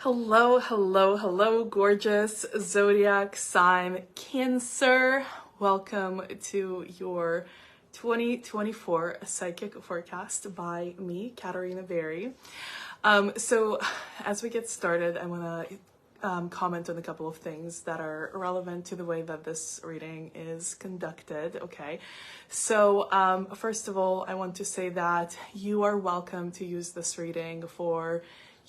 Hello, hello, hello, gorgeous zodiac sign Cancer. Welcome to your 2024 psychic forecast by me, Katerina Barrie. So as we get started, I want to comment on a couple of things that are relevant to the way that this reading is conducted. Okay, so first of all, I want to say that you are welcome to use this reading for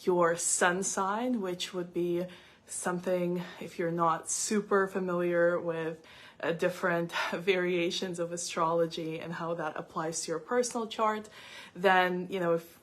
your sun sign, which would be something, if you're not super familiar with different variations of astrology and how that applies to your personal chart, then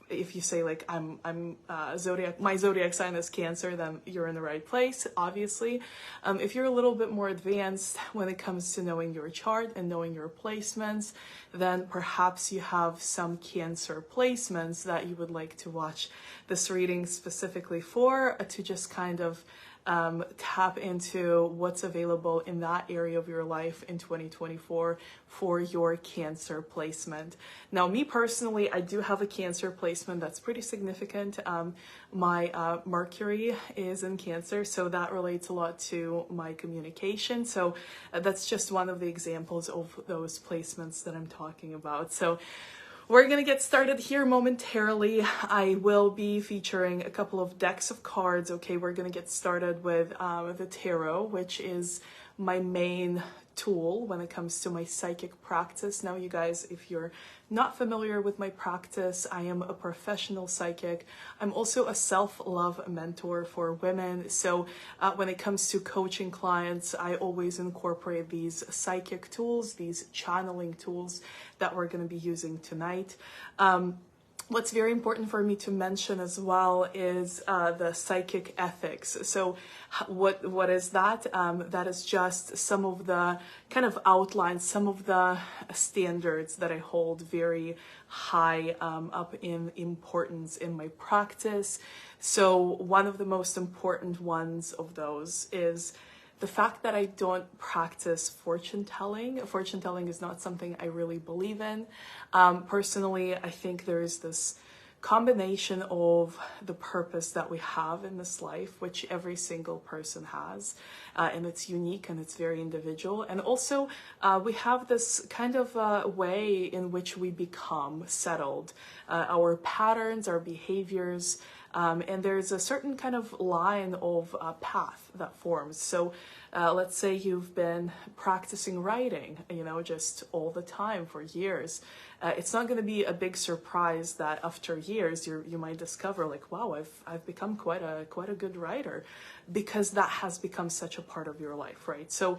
if you say like I'm zodiac, my zodiac sign is Cancer, then you're in the right place, obviously. If you're a little bit more advanced when it comes to knowing your chart and knowing your placements, then perhaps you have some Cancer placements that you would like to watch this reading specifically for, to just kind of tap into what's available in that area of your life in 2024 for your Cancer placement. Now, me personally, I do have a Cancer placement that's pretty significant. My Mercury is in Cancer, so that relates a lot to my communication. So that's just one of the examples of those placements that I'm talking about. So we're going to get started here momentarily. I will be featuring a couple of decks of cards. Okay, we're going to get started with the tarot, which is my main tool when it comes to my psychic practice. Now, you guys, if you're not familiar with my practice, I am a professional psychic. I'm also a self-love mentor for women. So when it comes to coaching clients, I always incorporate these psychic tools, these channeling tools that we're going to be using tonight. What's very important for me to mention as well is the psychic ethics. So what is that? That is just some of the kind of outlines, some of the standards that I hold very high up in importance in my practice. So one of the most important ones of those is the fact that I don't practice fortune telling. Fortune telling is not something I really believe in. Personally, I think there is this combination of the purpose that we have in this life, which every single person has, and it's unique and it's very individual. And also, we have this kind of way in which we become settled, our patterns, our behaviors, and there's a certain kind of line of path that forms. So let's say you've been practicing writing, just all the time for years. It's not going to be a big surprise that after years you might discover like, wow, I've become quite a good writer, because that has become such a part of your life, right? So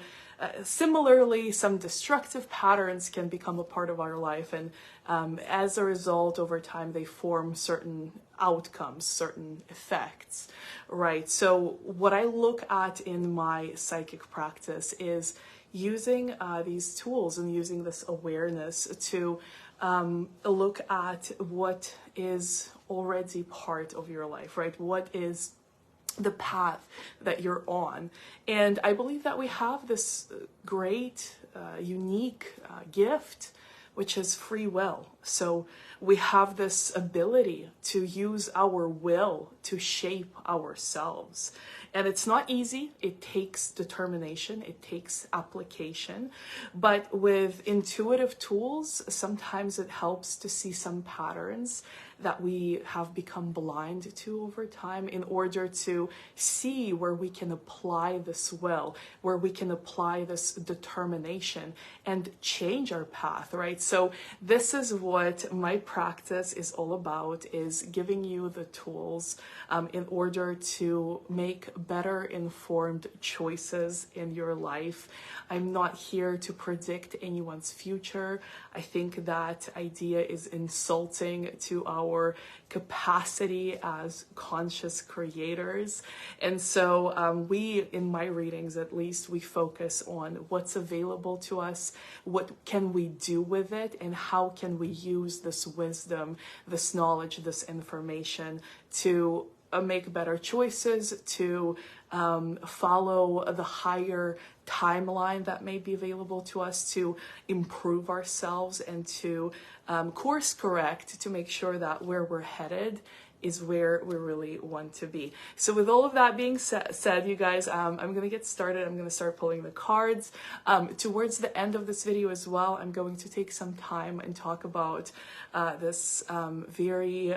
similarly, some destructive patterns can become a part of our life, and as a result, over time, they form certain outcomes, certain effects, right? So what I look at in my psychic practice is using these tools and using this awareness to look at what is already part of your life, right? What is the path that you're on? And I believe that we have this great, unique gift, which is free will. So we have this ability to use our will to shape ourselves. And it's not easy. It takes determination. It takes application. But with intuitive tools, sometimes it helps to see some patterns that we have become blind to over time, in order to see where we can apply this will, where we can apply this determination and change our path, right? So this is what my practice is all about, is giving you the tools in order to make better informed choices in your life. I'm not here to predict anyone's future. I think that idea is insulting to our capacity as conscious creators. And so we, in my readings at least, we focus on what's available to us, what can we do with it, and how can we use this wisdom, this knowledge, this information to make better choices, to follow the higher timeline that may be available to us, to improve ourselves and to course correct, to make sure that where we're headed is where we really want to be. So with all of that being said, you guys, I'm going to get started. I'm going to start pulling the cards. Towards the end of this video as well, I'm going to take some time and talk about this very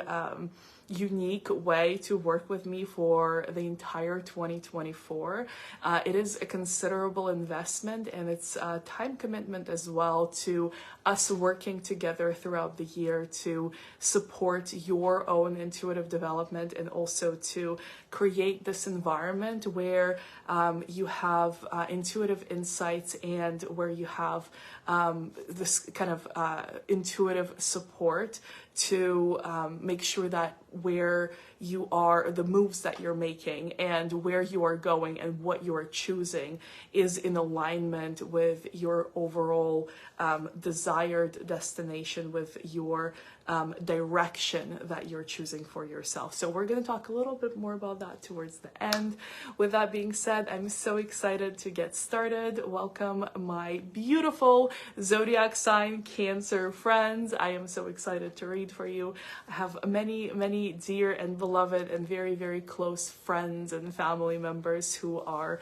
unique way to work with me for the entire 2024. It is a considerable investment, and it's a time commitment as well to us working together throughout the year to support your own intuitive development, and also to create this environment where you have intuitive insights, and where you have this kind of intuitive support to make sure that where you are, the moves that you're making and where you are going and what you are choosing is in alignment with your overall desired destination, with your direction that you're choosing for yourself. So we're going to talk a little bit more about that towards the end. With that being said, I'm so excited to get started. Welcome my beautiful zodiac sign Cancer friends. I am so excited to read for you. I have many, many dear and beloved and very, very close friends and family members who are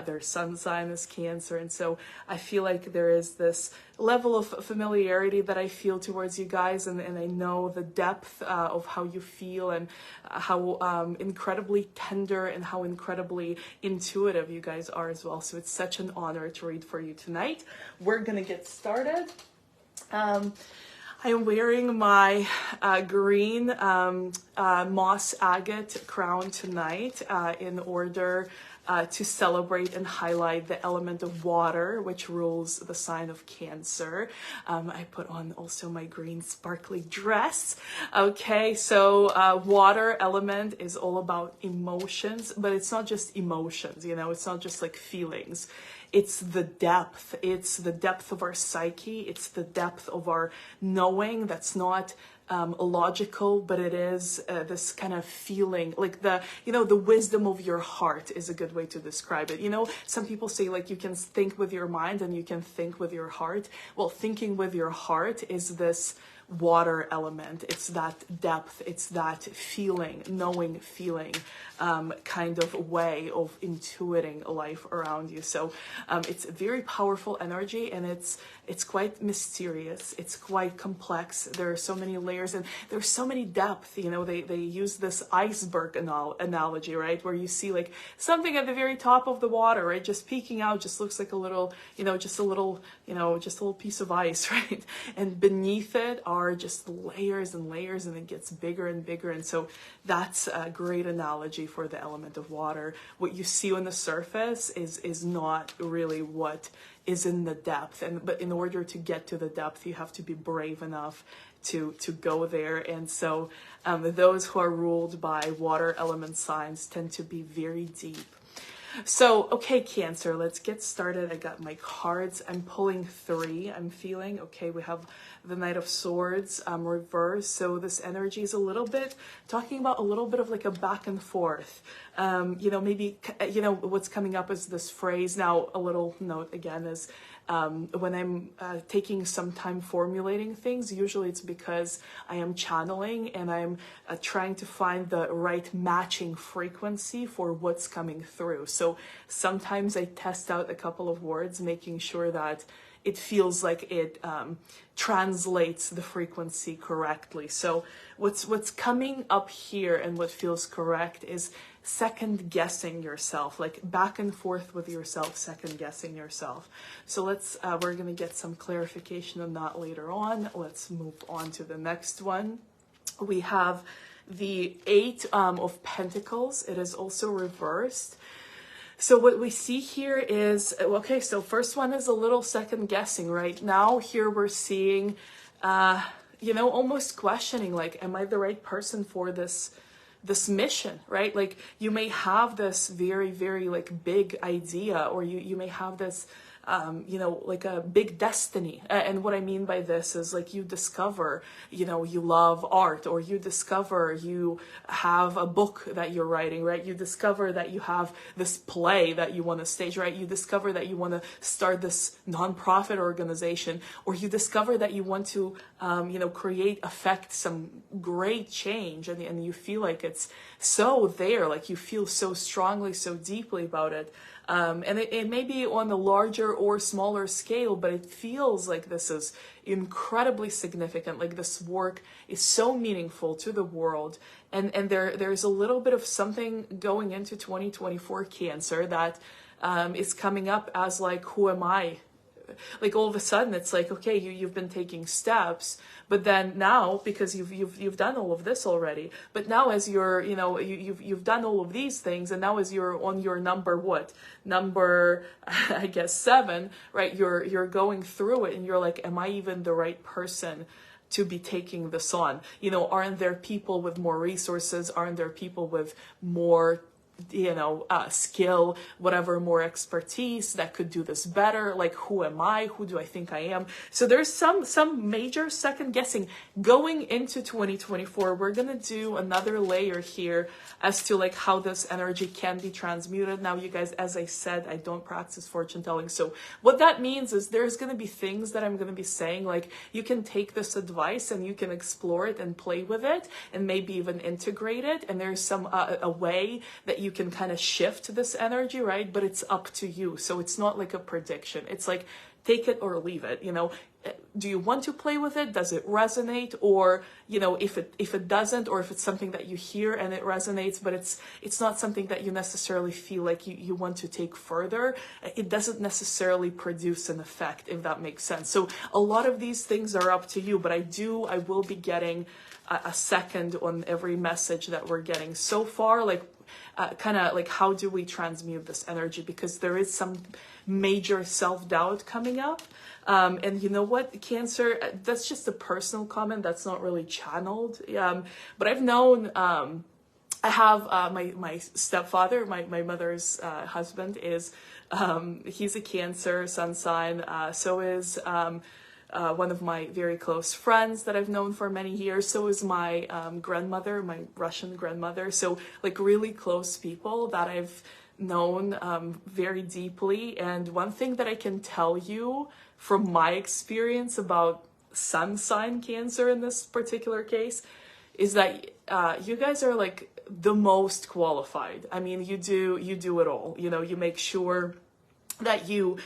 their sun sign is Cancer, and so I feel like there is this level of familiarity that I feel towards you guys, and I know the depth of how you feel, and how incredibly tender and how incredibly intuitive you guys are as well. So it's such an honor to read for you tonight. We're gonna get started. I am wearing my green moss agate crown tonight in order to celebrate and highlight the element of water, which rules the sign of Cancer. I put on also my green sparkly dress. Okay, so water element is all about emotions, but it's not just emotions, you know, it's not just like feelings. It's the depth. It's the depth of our psyche. It's the depth of our knowing that's not logical, but it is this kind of feeling, like the wisdom of your heart is a good way to describe it. You know, some people say like you can think with your mind and you can think with your heart. Well, thinking with your heart is this water element. It's that depth, it's that feeling, knowing feeling, kind of way of intuiting life around you. So it's a very powerful energy, and it's quite mysterious, it's quite complex. There are so many layers and there's so many depth. You know, they use this iceberg analogy, right, where you see like something at the very top of the water, right, just peeking out, just looks like a little, just a little piece of ice, right, and beneath it are just layers and layers, and it gets bigger and bigger. And so that's a great analogy for the element of water. What you see on the surface is not really what is in the depth, but in order to get to the depth, you have to be brave enough to go there. And so those who are ruled by water element signs tend to be very deep. So, okay, Cancer, let's get started. I got my cards. I'm pulling 3. I'm feeling, okay, we have the Knight of Swords reversed. So this energy is a little bit, talking about a little bit of like a back and forth. Maybe, what's coming up is this phrase. Now, a little note again is, when I'm taking some time formulating things, usually it's because I am channeling and I'm trying to find the right matching frequency for what's coming through. So sometimes I test out a couple of words, making sure that it feels like it translates the frequency correctly. So what's coming up here and what feels correct is second guessing yourself, like back and forth with yourself, second guessing yourself. So we're going to get some clarification on that later on. Let's move on to the next one. We have the 8 of Pentacles. It is also reversed. So what we see here is, okay, so first one is a little second guessing. Right now here we're seeing, almost questioning, like, am I the right person for this mission, right? Like, you may have this very, very like big idea, or you may have this you know, like a big destiny. And what I mean by this is like you discover, you know, you love art, or you discover you have a book that you're writing, right? You discover that you have this play that you want to stage, right? You discover that you want to start this nonprofit organization, or you discover that you want to, you know, affect some great change, and you feel like it's so there, like you feel so strongly, so deeply about it. And it may be on a larger or smaller scale, but it feels like this is incredibly significant. Like this work is so meaningful to the world. And there's a little bit of something going into 2024 Cancer that is coming up as like, who am I? Like all of a sudden it's like, okay, you've been taking steps, but then now, because you've done all of this already, but now as you're, you know, you've done all of these things, and now as you're on your number I guess 7, right, you're going through it, and you're like, am I even the right person to be taking this on? You know, aren't there people with more resources? Aren't there people with more, you know, skill, whatever, more expertise that could do this better? Like, who am I? Who do I think I am? So there's some major second guessing going into 2024. We're gonna do another layer here as to like how this energy can be transmuted. Now, you guys, as I said, I don't practice fortune telling. So what that means is there's gonna be things that I'm gonna be saying, like you can take this advice and you can explore it and play with it and maybe even integrate it. And there's some a way that you can kind of shift this energy, right? But it's up to you. So it's not like a prediction. It's like, take it or leave it, you know. Do you want to play with it? Does it resonate? Or, you know, if it doesn't, or if it's something that you hear and it resonates, but it's not something that you necessarily feel like you want to take further, it doesn't necessarily produce an effect, if that makes sense. So a lot of these things are up to you, but I will be getting a second on every message that we're getting so far, like kind of like, how do we transmute this energy? Because there is some major self-doubt coming up. And you know what, Cancer, that's just a personal comment. That's not really channeled. But I've known, I have my stepfather, my mother's husband is, he's a Cancer sun sign. So is one of my very close friends that I've known for many years. So is my grandmother, my Russian grandmother. So like really close people that I've known very deeply. And one thing that I can tell you from my experience about sun sign Cancer in this particular case is that you guys are like the most qualified. I mean, you do it all. You know, you make sure that you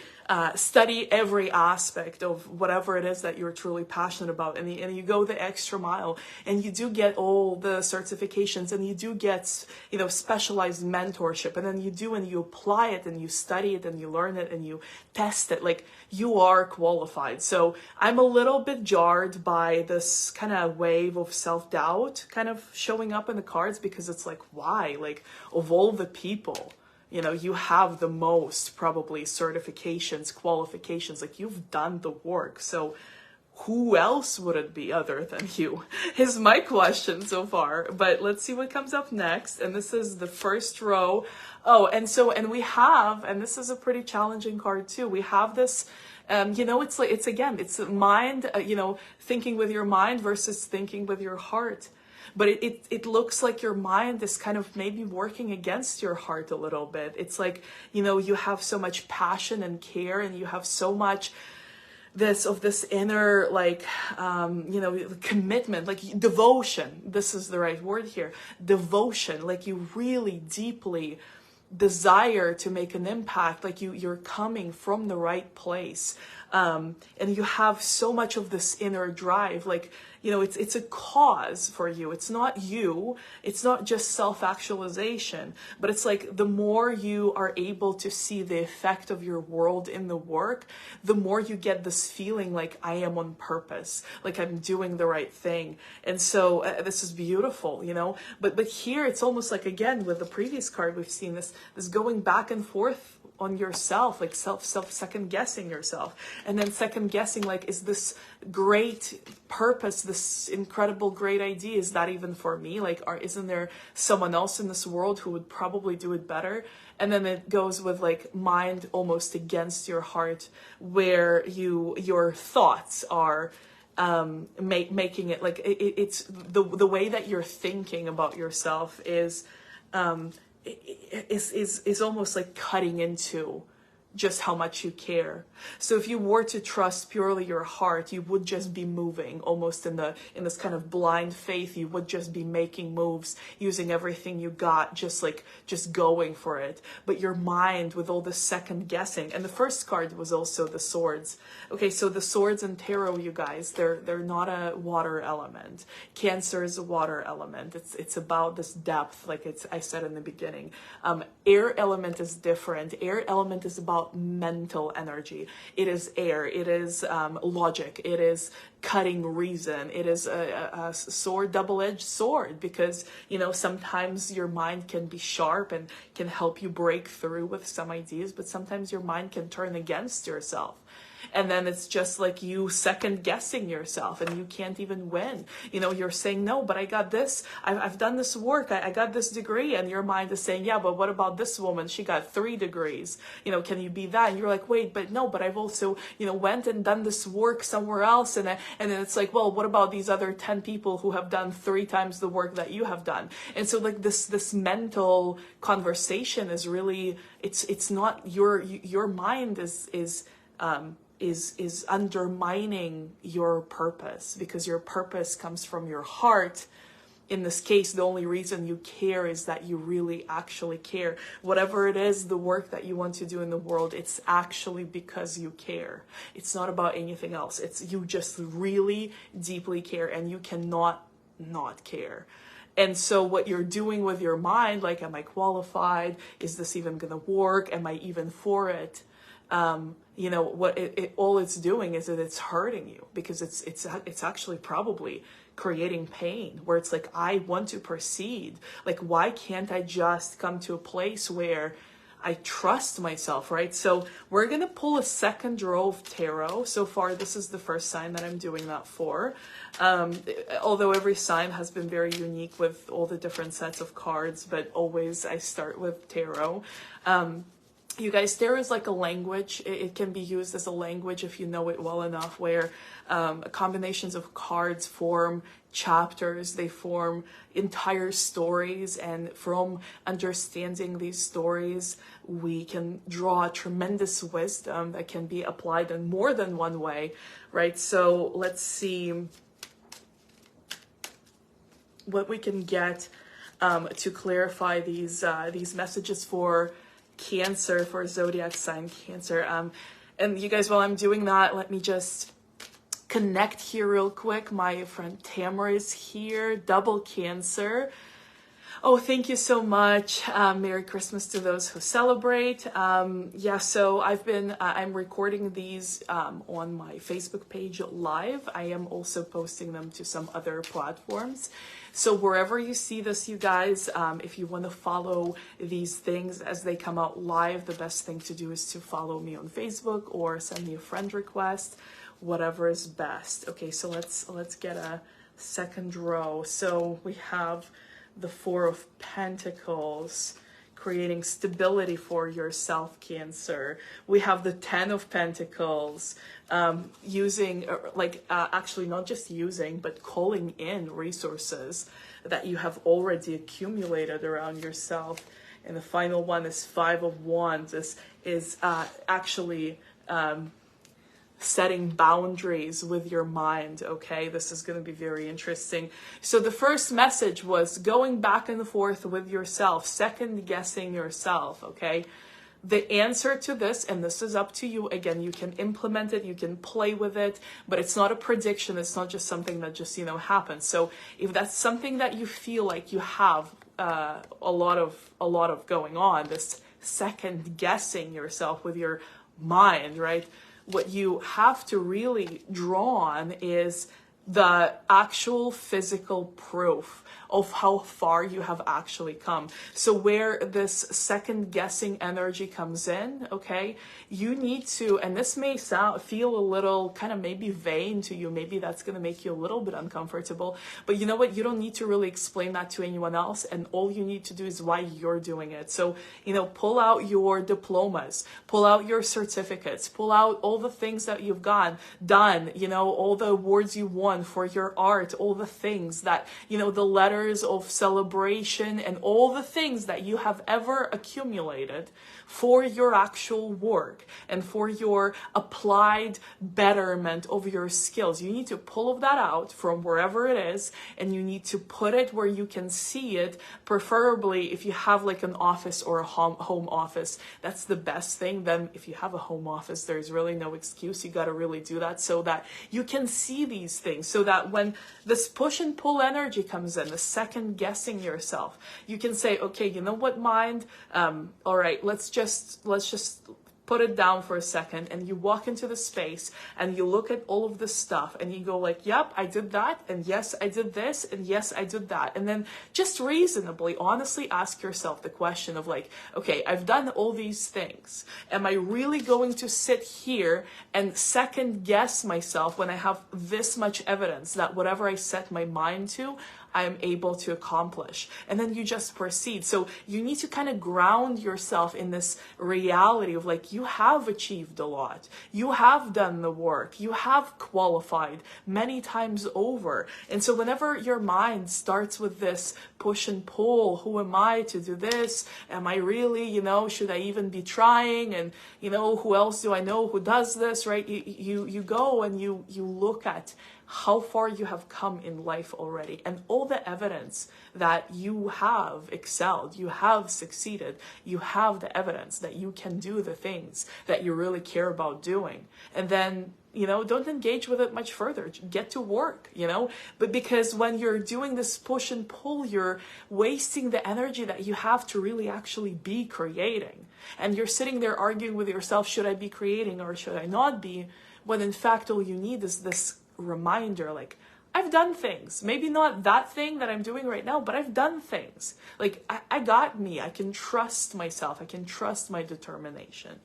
study every aspect of whatever it is that you're truly passionate about, and you go the extra mile, and you do get all the certifications, and you do get, you know, specialized mentorship, and then you apply it, and you study it, and you learn it, and you test it. Like, you are qualified. So I'm a little bit jarred by this kind of wave of self-doubt kind of showing up in the cards, because it's like, why? Like, of all the people, you know, you have the most probably certifications, qualifications, like you've done the work. So who else would it be other than you is my question so far. But let's see what comes up next. And this is the first row. Oh, and we have, and this is a pretty challenging card too. We have this, you know, it's like, it's mind, you know, thinking with your mind versus thinking with your heart. But it looks like your mind is kind of maybe working against your heart a little bit. It's like, you know, you have so much passion and care, and you have so much this inner, like, you know, commitment, like devotion. This is the right word here. Devotion. Like, you really deeply desire to make an impact. Like you're coming from the right place. And you have so much of this inner drive, like, you know, it's a cause for you. It's not you. It's not just self-actualization, but it's like the more you are able to see the effect of your world in the work, the more you get this feeling like, I am on purpose, like I'm doing the right thing. And so this is beautiful, you know, but here it's almost like, again, with the previous card, we've seen this going back and forth on yourself, like second guessing yourself, and then second guessing, like, is this great purpose, this incredible great idea, is that even for me? Like, isn't there someone else in this world who would probably do it better? And then it goes with like mind almost against your heart, where your thoughts are making it like it's the way that you're thinking about yourself is almost like cutting into just how much you care. So if you were to trust purely your heart, you would just be moving almost in this kind of blind faith. You would just be making moves, using everything you got, just going for it. But your mind, with all the second guessing, and the first card was also the swords. Okay, so the swords in tarot, you guys, they're not a water element. Cancer is a water element. It's about this depth, like I said in the beginning. Air element is different. Air element is about mental energy. It is air. It is logic. It is cutting reason. It is a sword, double-edged sword, because, you know, sometimes your mind can be sharp and can help you break through with some ideas, but sometimes your mind can turn against yourself. And then it's just like you second guessing yourself, and you can't even win. You know, you're saying, no, but I got this. I've done this work. I got this degree. And your mind is saying, yeah, but what about this woman? She got 3 degrees. You know, can you be that? And you're like, wait, but no, but I've also, you know, went and done this work somewhere else. And then it's like, well, what about these other 10 people who have done 3 times the work that you have done? And so like this mental conversation is really, it's not your mind is undermining your purpose, because your purpose comes from your heart. In this case, the only reason you care is that you really actually care. Whatever it is, the work that you want to do in the world, it's actually because you care. It's not about anything else. It's you just really deeply care, and you cannot not care. And so what you're doing with your mind, like, am I qualified? Is this even going to work? Am I even for it? You know, what all it's doing is that it's hurting you, because it's actually probably creating pain, where it's like, I want to proceed. Like, why can't I just come to a place where I trust myself, right? So we're going to pull a second row of tarot. So far, this is the first sign that I'm doing that for. Although every sign has been very unique with all the different sets of cards, but always I start with tarot. You guys, tarot is like a language. It can be used as a language if you know it well enough, where combinations of cards form chapters, they form entire stories, and from understanding these stories, we can draw tremendous wisdom that can be applied in more than one way, right? So let's see what we can get to clarify these messages for Cancer, for zodiac sign Cancer. And you guys, while I'm doing that, let me just connect here real quick. My friend Tamara is here, double Cancer. Oh, thank you so much. Merry Christmas to those who celebrate. Yeah, so I'm recording these on my Facebook page live. I am also posting them to some other platforms. So wherever you see this, you guys, if you want to follow these things as they come out live, the best thing to do is to follow me on Facebook or send me a friend request, whatever is best. Okay, so let's get a second row. So we have the 4 of Pentacles, creating stability for yourself, Cancer. We have the 10 of Pentacles, using, actually not just using, but calling in resources that you have already accumulated around yourself. And the final one is 5 of Wands. This is actually setting boundaries with your mind, okay? This is going to be very interesting. So the first message was going back and forth with yourself, second guessing yourself, okay? The answer to this, and this is up to you, again, you can implement it, you can play with it, but it's not a prediction, it's not just something that just, happens. So if that's something that you feel like you have a lot of going on, this second guessing yourself with your mind, right? What you have to really draw on is the actual physical proof of how far you have actually come. So where this second guessing energy comes in, okay, you need to, and this may feel a little kind of maybe vain to you, maybe that's going to make you a little bit uncomfortable, but you know what, you don't need to really explain that to anyone else, and all you need to do is why you're doing it. So, you know, pull out your diplomas, pull out your certificates, pull out all the things that you've done, you know, all the awards you won for your art, all the things that, you know, the letters of celebration and all the things that you have ever accumulated for your actual work and for your applied betterment of your skills. You need to pull that out from wherever it is, and you need to put it where you can see it, preferably if you have like an office or a home office. That's the best thing. Then if you have a home office, there's really no excuse. You got to really do that so that you can see these things, so that when this push and pull energy comes in, the second guessing yourself, you can say, okay, you know what, mind, all right, let's just put it down for a second, and you walk into the space and you look at all of this stuff and you go like, yep, I did that, and yes, I did this, and yes, I did that. And then just reasonably, honestly ask yourself the question of like, okay, I've done all these things. Am I really going to sit here and second guess myself when I have this much evidence that whatever I set my mind to, I am able to accomplish? And then you just proceed. So you need to kind of ground yourself in this reality of like, you have achieved a lot. You have done the work. You have qualified many times over. And so whenever your mind starts with this push and pull, who am I to do this? Am I really, you know, should I even be trying? And, you know, who else do I know who does this, right? You go and you look at how far you have come in life already, and all the evidence that you have excelled, you have succeeded, you have the evidence that you can do the things that you really care about doing. And then, you know, don't engage with it much further. Get to work, you know, but because when you're doing this push and pull, you're wasting the energy that you have to really actually be creating. And you're sitting there arguing with yourself, should I be creating or should I not be? When in fact, all you need is this reminder, like, I've done things, maybe not that thing that I'm doing right now, but I've done things. Like, I got me. I can trust myself. I can trust my determination.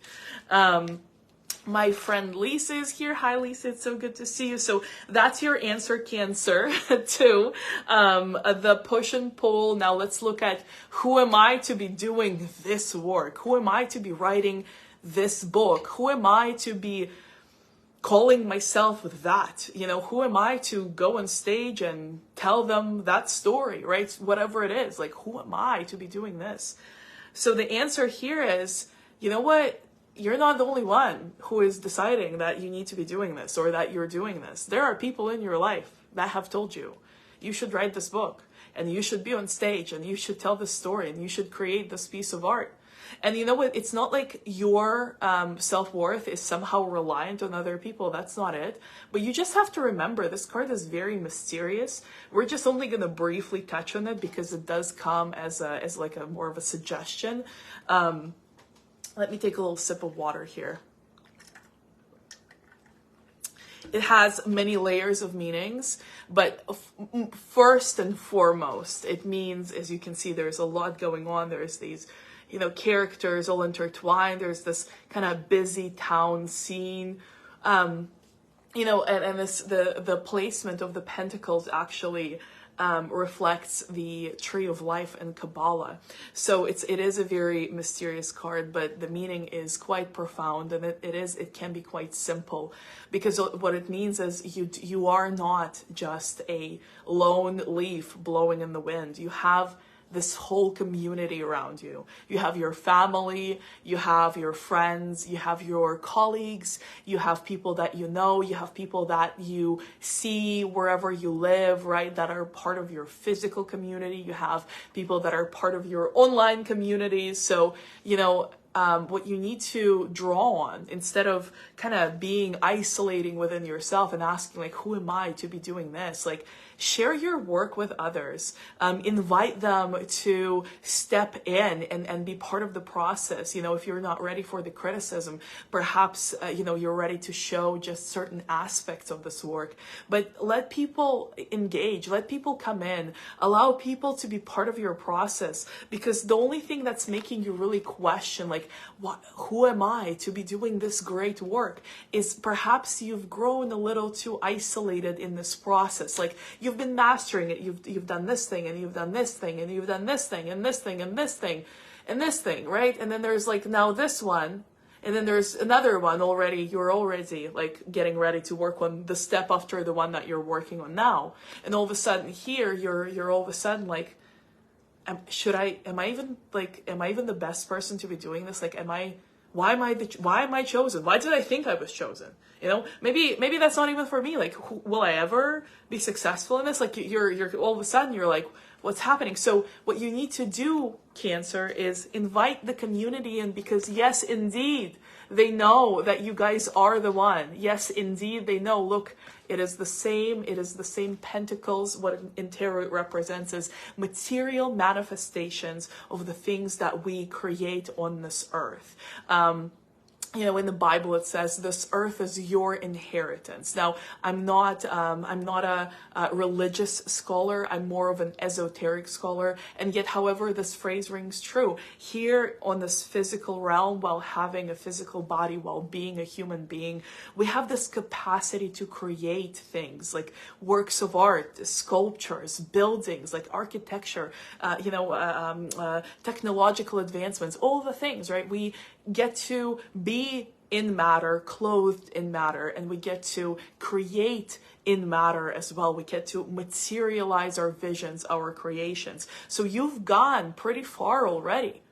My friend Lisa is here. Hi, Lisa. It's so good to see you. So that's your answer, Cancer, to the push and pull. Now let's look at, who am I to be doing this work? Who am I to be writing this book? Who am I to be calling myself with that? You know, who am I to go on stage and tell them that story, right? Whatever it is, like, who am I to be doing this? So the answer here is, you know what? You're not the only one who is deciding that you need to be doing this or that you're doing this. There are people in your life that have told you, you should write this book, and you should be on stage, and you should tell this story, and you should create this piece of art. And you know what? It's not like your self-worth is somehow reliant on other people. That's not it. But you just have to remember, this card is very mysterious. We're just only going to briefly touch on it because it does come as like a more of a suggestion. Let me take a little sip of water here. It has many layers of meanings, but first and foremost, it means, as you can see, there's a lot going on. There's these, you know, characters all intertwined. There's this kind of busy town scene, you know, and this, the placement of the pentacles actually reflects the tree of life in Kabbalah. So it is a very mysterious card, but the meaning is quite profound, and it can be quite simple, because what it means is you are not just a lone leaf blowing in the wind. You have this whole community around you. You have your family, you have your friends, you have your colleagues, you have people that you know, you have people that you see wherever you live, right, that are part of your physical community. You have people that are part of your online communities. So, you know, what you need to draw on, instead of kind of being isolating within yourself and asking, like, who am I to be doing this? Like, share your work with others. Invite them to step in and be part of the process. If you're not ready for the criticism, perhaps, you're ready to show just certain aspects of this work. But let people engage, let people come in, allow people to be part of your process, because the only thing that's making you really question, like, who am I to be doing this great work, is perhaps you've grown a little too isolated in this process. Like, you've been mastering it, you've done this thing, and you've done this thing, and you've done this thing, and this thing, and this thing, and this thing, right? And then there's like now this one, and then there's another one already. You're already like getting ready to work on the step after the one that you're working on now. And all of a sudden here, you're all of a sudden like, am I even the best person to be doing this? Like, why am I chosen? Why did I think I was chosen? Maybe that's not even for me. Like, will I ever be successful in this? Like, you're all of a sudden you're like, what's happening? So what you need to do, Cancer, is invite the community in, because yes, indeed, they know that you guys are the one. Yes, indeed, they know. Look, it is the same pentacles. What in tarot it represents is material manifestations of the things that we create on this earth. In the Bible it says this earth is your inheritance. Now, I'm not a religious scholar. I'm more of an esoteric scholar. And yet, however, this phrase rings true. Here on this physical realm, while having a physical body, while being a human being, we have this capacity to create things like works of art, sculptures, buildings, like architecture, technological advancements, all the things, right? We get to be in matter, clothed in matter, and we get to create in matter as well. We get to materialize our visions, our creations. So you've gone pretty far already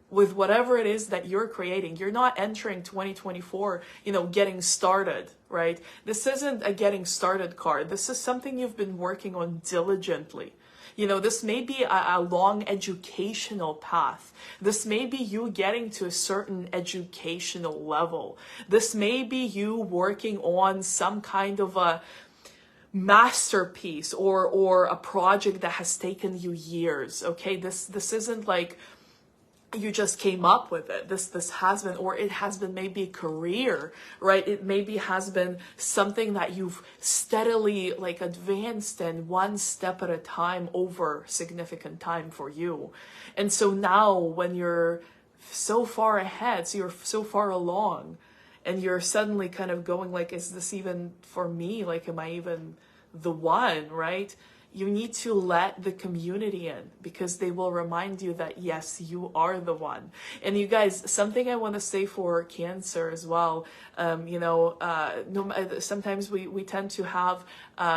with whatever it is that you're creating. You're not entering 2024, getting started, right? This isn't a getting started card. This is something you've been working on diligently. This may be a long educational path. This may be you getting to a certain educational level. This may be you working on some kind of a masterpiece or a project that has taken you years. Okay, this isn't like you just came up with it. This has been, or it has been maybe a career, right? It maybe has been something that you've steadily like advanced in one step at a time over significant time for you. And so now when you're so far ahead, so you're so far along, and you're suddenly kind of going like, is this even for me? Like, am I even the one, right? You need to let the community in, because they will remind you that, yes, you are the one. And you guys, something I want to say for Cancer as well, sometimes we tend to have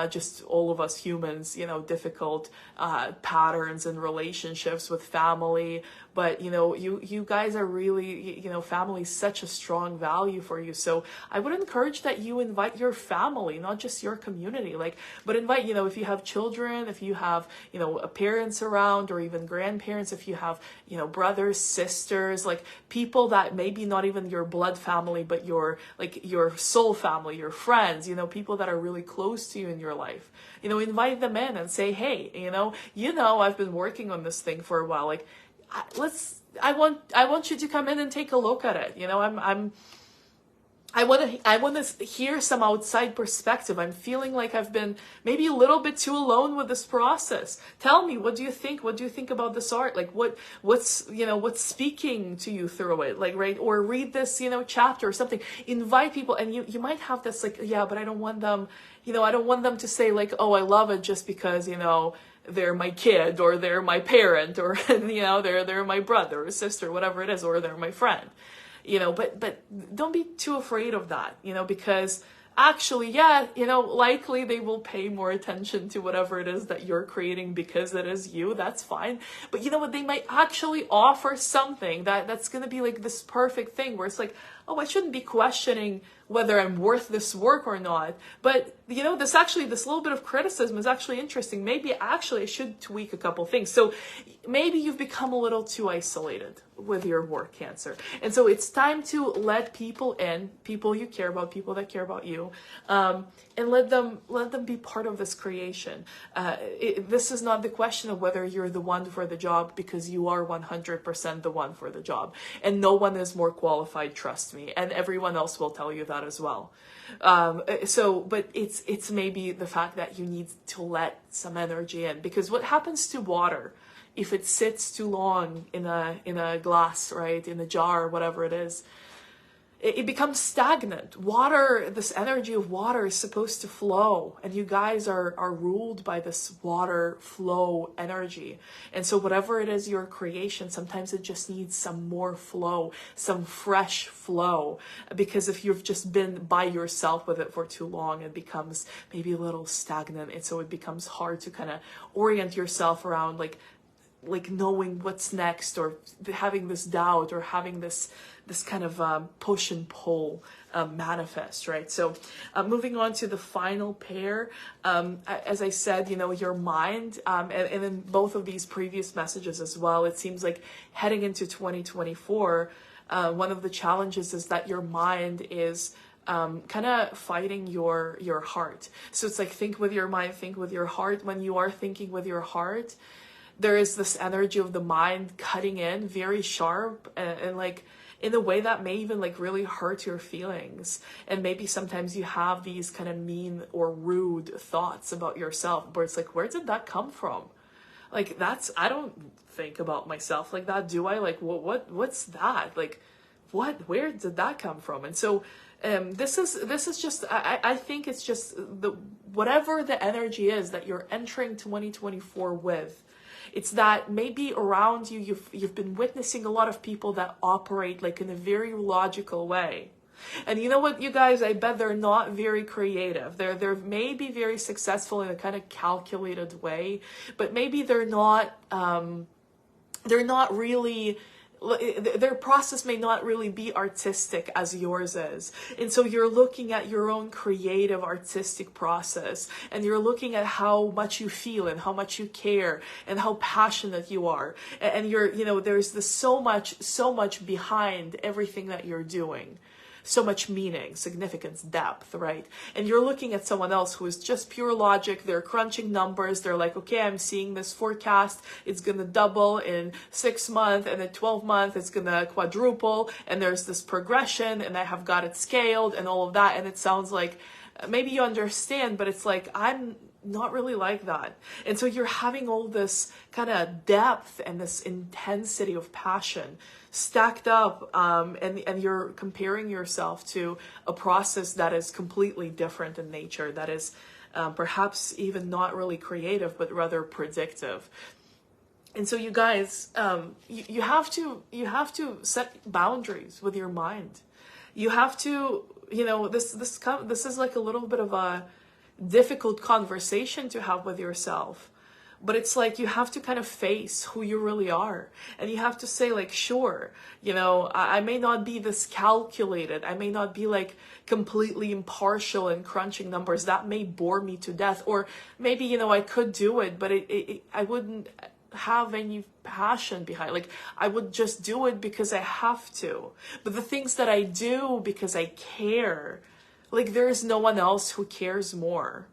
just all of us humans, difficult patterns and relationships with family. But, you guys are really, family is such a strong value for you. So I would encourage that you invite your family, not just your community, but invite, if you have children, if you have, parents around, or even grandparents, if you have, brothers, sisters, like people that maybe not even your blood family, but your soul family, your friends, people that are really close to you in your life, invite them in and say, hey, I've been working on this thing for a while. Like, I want you to come in and take a look at it. I want to hear some outside perspective. I'm feeling like I've been maybe a little bit too alone with this process. Tell me, what do you think? What do you think about this art? Like, what's speaking to you through it? Like, right? Or read this, chapter or something. Invite people, and you might have this like, yeah, but I don't want them, I don't want them to say like, oh, I love it just because, they're my kid, or they're my parent, or, they're my brother or sister, whatever it is, or they're my friend. But don't be too afraid of that, because actually, yeah, likely they will pay more attention to whatever it is that you're creating because it is you. That's fine. But you know what? They might actually offer something that's going to be like this perfect thing where it's like, oh, I shouldn't be questioning whether I'm worth this work or not. But, this little bit of criticism is actually interesting. Maybe actually I should tweak a couple things. So maybe you've become a little too isolated with your work, Cancer. And so it's time to let people in, people you care about, people that care about you, and let them be part of this creation. This is not the question of whether you're the one for the job, because you are 100% the one for the job, and no one is more qualified, trust me, and everyone else will tell you that as well. But it's maybe the fact that you need to let some energy in, because what happens to water if it sits too long in a glass, right, in a jar, whatever it is? It becomes stagnant. Water, this energy of water is supposed to flow, and you guys are ruled by this water flow energy. And so whatever it is, your creation, sometimes it just needs some more flow, some fresh flow, because if you've just been by yourself with it for too long, it becomes maybe a little stagnant, and so it becomes hard to kind of orient yourself around like knowing what's next, or having this doubt, or having this kind of push and pull manifest, right? So moving on to the final pair, as I said, your mind, and in both of these previous messages as well, it seems like heading into 2024, one of the challenges is that your mind is kind of fighting your heart. So it's like, think with your mind, think with your heart. When you are thinking with your heart, there is this energy of the mind cutting in very sharp, and like in a way that may even like really hurt your feelings. And maybe sometimes you have these kind of mean or rude thoughts about yourself, where it's like, where did that come from? Like, I don't think about myself like that, do I? Like, what's that? Like, where did that come from? And so this is just, I think it's just whatever the energy is that you're entering 2024 with. It's that maybe around you, you've been witnessing a lot of people that operate like in a very logical way. And you know what, you guys, I bet they're not very creative. They're maybe very successful in a kind of calculated way, but maybe they're not really, their process may not really be artistic as yours is. And so you're looking at your own creative artistic process, and you're looking at how much you feel and how much you care and how passionate you are. And there's this so much behind everything that you're doing. So much meaning, significance, depth, right? And you're looking at someone else who is just pure logic. They're crunching numbers. They're like, okay, I'm seeing this forecast. It's going to double in 6 months, and in 12 months, it's going to quadruple. And there's this progression, and I have got it scaled and all of that. And it sounds like maybe you understand, but it's like, I'm not really like that. And so you're having all this kind of depth and this intensity of passion stacked up, and you're comparing yourself to a process that is completely different in nature, that is perhaps even not really creative, but rather predictive. And so you guys, you have to set boundaries with your mind. You have to, this is like a little bit of a difficult conversation to have with yourself. But it's like you have to kind of face who you really are. And you have to say like, sure, I may not be this calculated. I may not be like completely impartial and crunching numbers. That may bore me to death. Or maybe, I could do it, but I wouldn't have any passion behind. Like, I would just do it because I have to. But the things that I do because I care, like, there is no one else who cares more.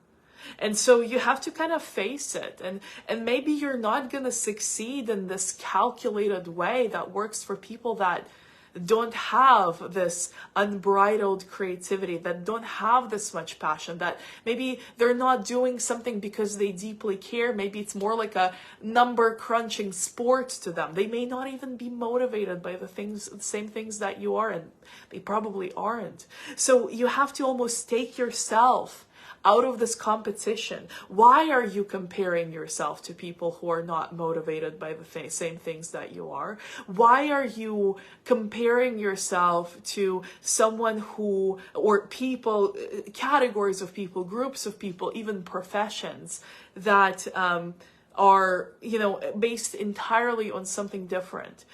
And so you have to kind of face it. And maybe you're not going to succeed in this calculated way that works for people that don't have this unbridled creativity, that don't have this much passion, that maybe they're not doing something because they deeply care. Maybe it's more like a number crunching sport to them. They may not even be motivated by the same things that you are, and they probably aren't. So you have to almost take yourself out of this competition. Why are you comparing yourself to people who are not motivated by the same things that you are? Why are you comparing yourself to someone who, or people, categories of people, groups of people, even professions that are, based entirely on something different?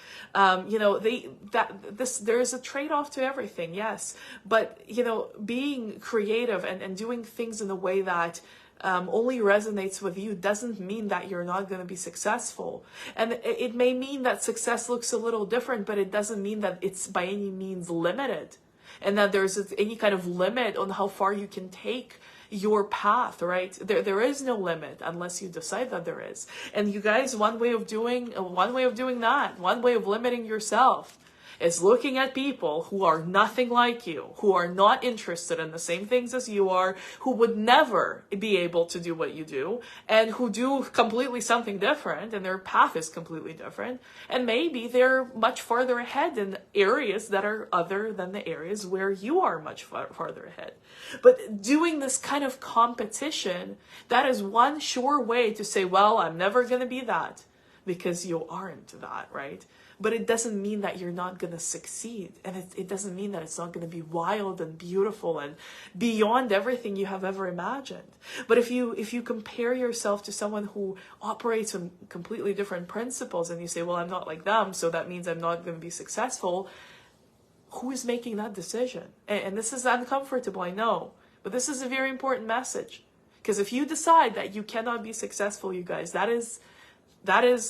There's a trade-off to everything, yes. But, being creative and doing things in a way that only resonates with you doesn't mean that you're not going to be successful. And it may mean that success looks a little different, but it doesn't mean that it's by any means limited, and that there's any kind of limit on how far you can take your path, right? There is no limit unless you decide that there is. And you guys, one way of doing that, one way of limiting yourself is looking at people who are nothing like you, who are not interested in the same things as you are, who would never be able to do what you do, and who do completely something different, and their path is completely different. And maybe they're much farther ahead in areas that are other than the areas where you are much farther ahead. But doing this kind of competition, that is one sure way to say, well, I'm never going to be that, because you aren't that, right? But it doesn't mean that you're not going to succeed. And it doesn't mean that it's not going to be wild and beautiful and beyond everything you have ever imagined. But if you compare yourself to someone who operates on completely different principles and you say, well, I'm not like them, so that means I'm not going to be successful, who is making that decision? And this is uncomfortable, I know. But this is a very important message. Because if you decide that you cannot be successful, you guys, that is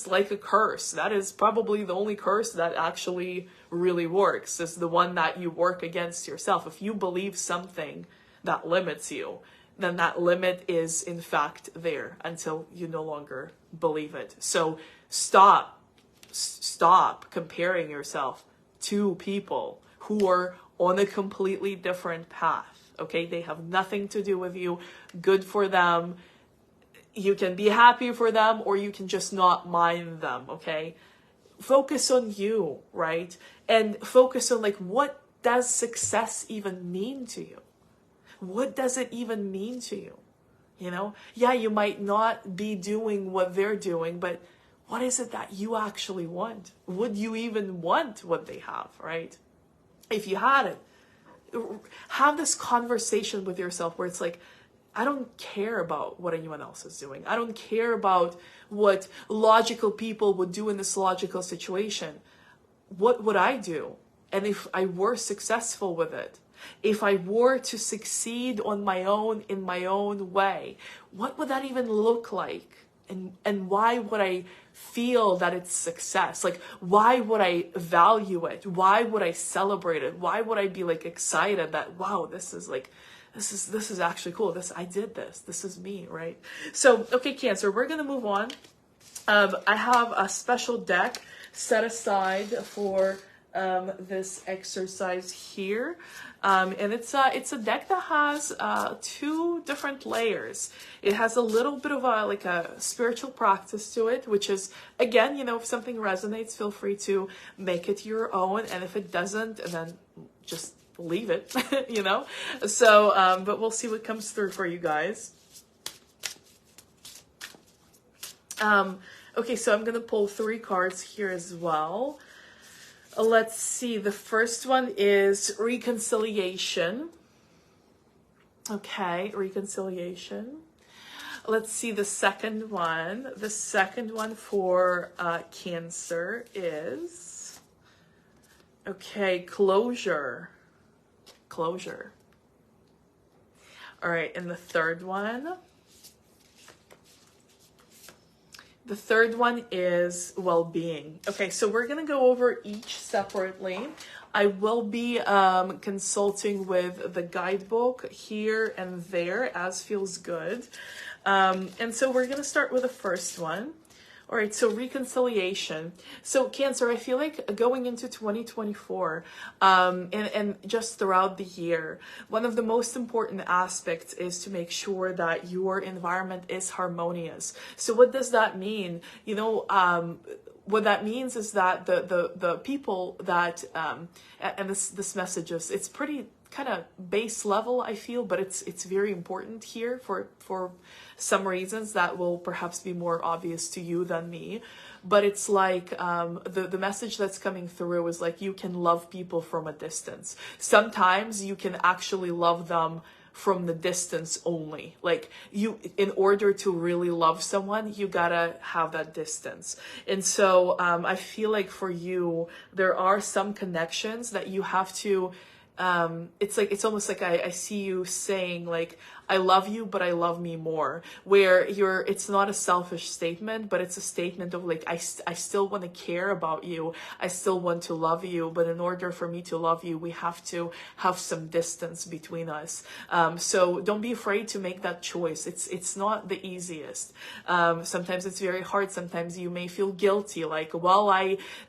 like a curse. That is probably the only curse that actually really works, is the one that you work against yourself. If you believe something that limits you, then that limit is in fact there until you no longer believe it. So stop comparing yourself to people who are on a completely different path. Okay, they have nothing to do with you. Good for them. You can be happy for them, or you can just not mind them, okay? Focus on you, right? And focus on, like, what does success even mean to you? What does it even mean to you? You know? Yeah, you might not be doing what they're doing, but what is it that you actually want? Would you even want what they have, right? If you had it, have this conversation with yourself where it's like, I don't care about what anyone else is doing. I don't care about what logical people would do in this logical situation. What would I do? And if I were successful with it, if I were to succeed on my own, in my own way, what would that even look like? And why would I feel that it's success? Like, why would I value it? Why would I celebrate it? Why would I be like excited that, wow, this is actually cool. I did this. This is me, right? So, okay, Cancer, we're going to move on. I have a special deck set aside for this exercise here. And it's a deck that has two different layers. It has a little bit of a spiritual practice to it, which is, again, you know, if something resonates, feel free to make it your own. And if it doesn't, then just leave it, you know? So, but we'll see what comes through for you guys. Okay, so I'm going to pull 3 cards here as well. Let's see. The first one is reconciliation. Okay, reconciliation. Let's see the second one. The second one for Cancer is, okay, closure. Closure. All right, and the third one is well-being. Okay, so we're going to go over each separately. I will be consulting with the guidebook here and there as feels good. And so we're going to start with the first one. All right, so reconciliation. So Cancer, I feel like going into 2024 and just throughout the year, one of the most important aspects is to make sure that your environment is harmonious. So what does that mean? You know, what that means is that the people that, and this message is, it's pretty kind of base level, I feel, but it's very important here for some reasons that will perhaps be more obvious to you than me. But it's like the message that's coming through is like, you can love people from a distance. Sometimes you can actually love them from the distance only. Like, you, in order to really love someone, you gotta have that distance. And so I feel like for you, there are some connections that you have to, it's almost like I see you saying, like, I love you, but I love me more, where it's not a selfish statement, but it's a statement of like, I still want to care about you. I still want to love you, but in order for me to love you, we have to have some distance between us. So don't be afraid to make that choice. It's not the easiest. Sometimes it's very hard. Sometimes you may feel guilty, like, well,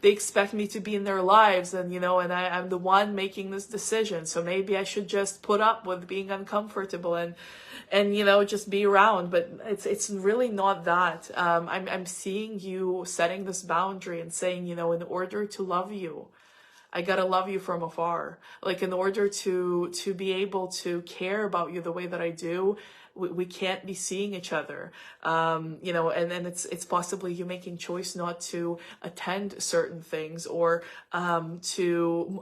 they expect me to be in their lives, and and I'm the one making this decision, so maybe I should just put up with being uncomfortable and just be around. But it's really not that. I'm seeing you setting this boundary and saying, in order to love you, I gotta love you from afar. Like, in order to be able to care about you the way that I do, we can't be seeing each other. And then it's possibly you making choice not to attend certain things, or to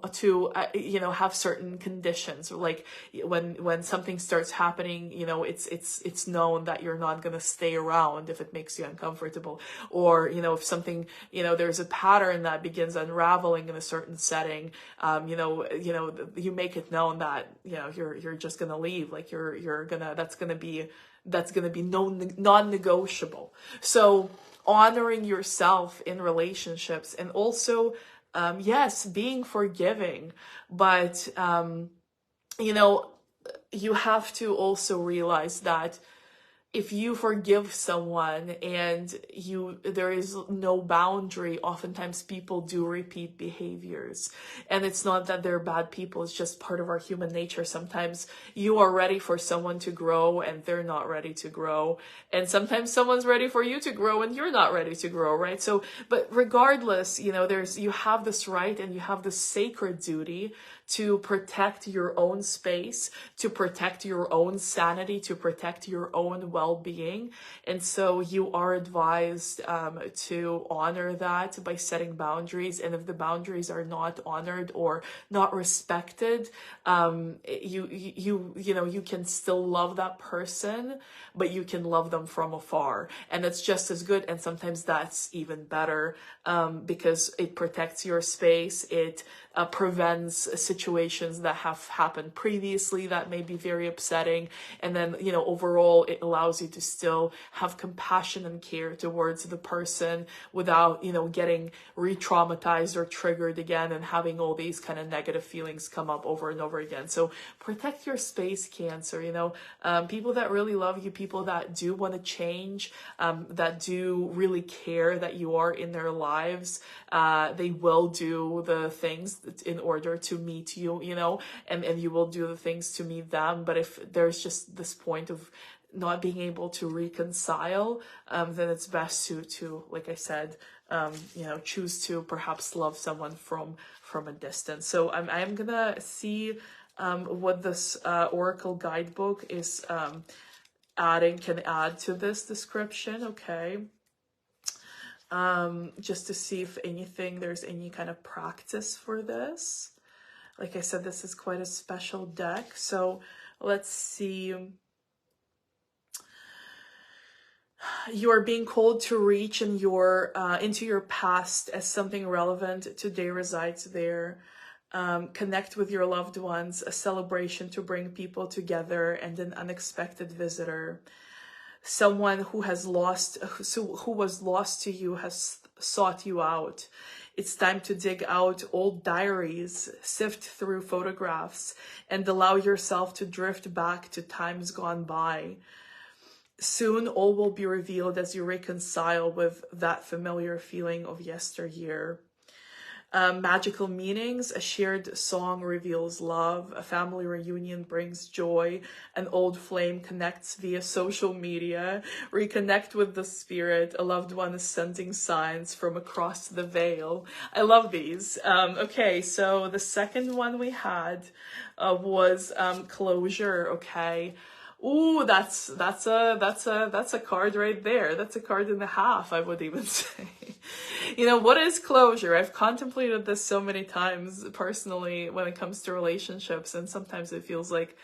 have certain conditions. Like, when something starts happening, it's known that you're not gonna stay around if it makes you uncomfortable, or if something, there's a pattern that begins unraveling in a certain setting. You make it known that you're just gonna leave. Like, that's gonna be non-negotiable. So honoring yourself in relationships, and also yes, being forgiving, but you have to also realize that if you forgive someone and there is no boundary, oftentimes people do repeat behaviors. And it's not that they're bad people, it's just part of our human nature. Sometimes you are ready for someone to grow and they're not ready to grow. And sometimes someone's ready for you to grow and you're not ready to grow, right? So, but regardless, you have this right and you have this sacred duty to protect your own space, to protect your own sanity, to protect your own well-being. And so you are advised to honor that by setting boundaries. And if the boundaries are not honored or not respected, you can still love that person, but you can love them from afar. And it's just as good. And sometimes that's even better, because it protects your space. It prevents situations that have happened previously that may be very upsetting. And then, overall, it allows you to still have compassion and care towards the person without, getting re-traumatized or triggered again and having all these kind of negative feelings come up over and over again. So protect your space, Cancer. People that really love you, people that do want to change, that do really care that you are in their lives, they will do the things in order to meet you, and you will do the things to meet them. But if there's just this point of not being able to reconcile, then it's best to like I said, choose to perhaps love someone from a distance. So I'm gonna see what this Oracle guidebook is can add to this description. Okay. Just to see if there's any kind of practice for this. Like I said, this is quite a special deck. So let's see. You are being called to reach into your past as something relevant today resides there. Connect with your loved ones, a celebration to bring people together, and an unexpected visitor. Someone who was lost to you has sought you out. It's time to dig out old diaries, sift through photographs, and allow yourself to drift back to times gone by. Soon all will be revealed as you reconcile with that familiar feeling of yesteryear. Magical meanings: a shared song reveals love, a family reunion brings joy, an old flame connects via social media, reconnect with the spirit, a loved one is sending signs from across the veil. I love these. Okay, so the second one we had was closure. Okay. Ooh, that's a card right there. That's a card and a half, I would even say. What is closure? I've contemplated this so many times personally when it comes to relationships, and sometimes it feels like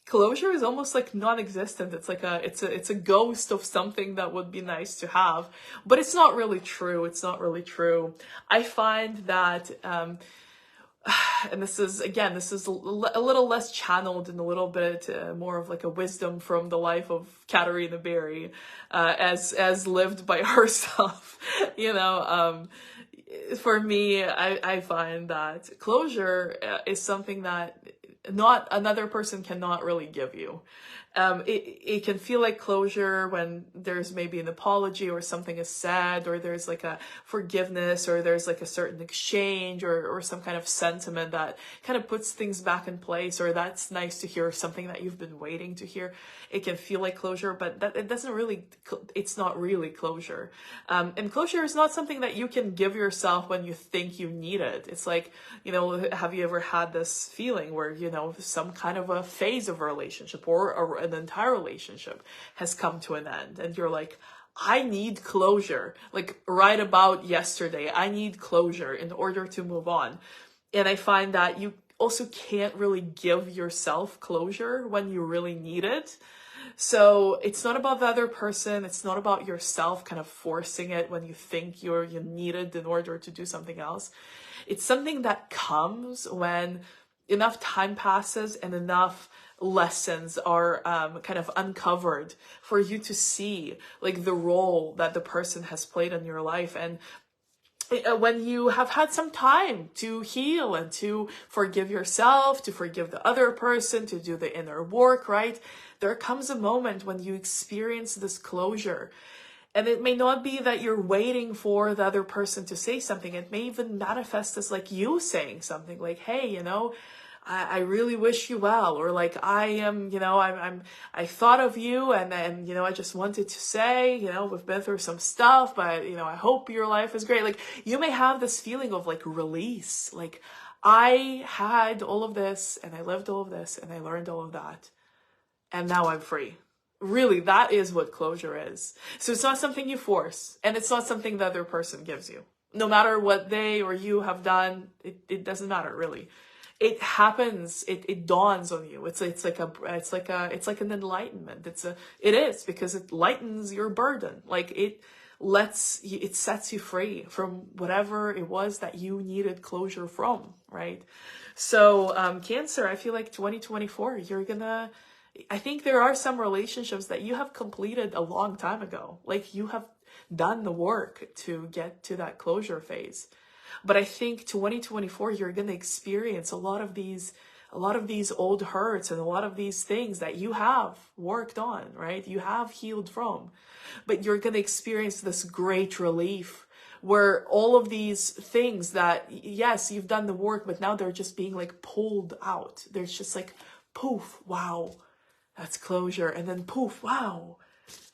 closure is almost like non-existent. It's like it's a ghost of something that would be nice to have, but it's not really true. It's not really true. I find that and this is a little less channeled and a little bit more of like a wisdom from the life of Katerina Barrie, as lived by herself. For me, I find that closure is something that not another person cannot really give you. It can feel like closure when there's maybe an apology or something is said, or there's like a forgiveness, or there's like a certain exchange, or some kind of sentiment that kind of puts things back in place, or that's nice to hear, something that you've been waiting to hear. It can feel like closure, but it's not really closure. And closure is not something that you can give yourself when you think you need it. It's like, have you ever had this feeling where, some kind of a phase of a relationship or an entire relationship has come to an end, and you're like, I need closure. Like right about yesterday, I need closure in order to move on. And I find that you also can't really give yourself closure when you really need it. So it's not about the other person. It's not about yourself kind of forcing it when you think you need it in order to do something else. It's something that comes when enough time passes and enough lessons are kind of uncovered for you to see like the role that the person has played in your life. And when you have had some time to heal and to forgive yourself, to forgive the other person, to do the inner work, right? There comes a moment when you experience this closure. And it may not be that you're waiting for the other person to say something. It may even manifest as like you saying something like, hey, I really wish you well, or like I am, I thought of you, and I just wanted to say, we've been through some stuff, but I hope your life is great. Like you may have this feeling of like release, like I had all of this and I lived all of this and I learned all of that, and now I'm free. Really, that is what closure is. So it's not something you force, and it's not something the other person gives you. No matter what they or you have done, it doesn't matter really. It happens. It dawns on you. It's like an enlightenment. It is, because it lightens your burden. Like it sets you free from whatever it was that you needed closure from, right? So Cancer, I feel like 2024, I think there are some relationships that you have completed a long time ago. Like you have done the work to get to that closure phase. But I think 2024, you're going to experience a lot of these old hurts and a lot of these things that you have worked on, right? You have healed from, but you're going to experience this great relief where all of these things that, yes, you've done the work, but now they're just being like pulled out. There's just like, poof, wow, that's closure. And then poof, wow,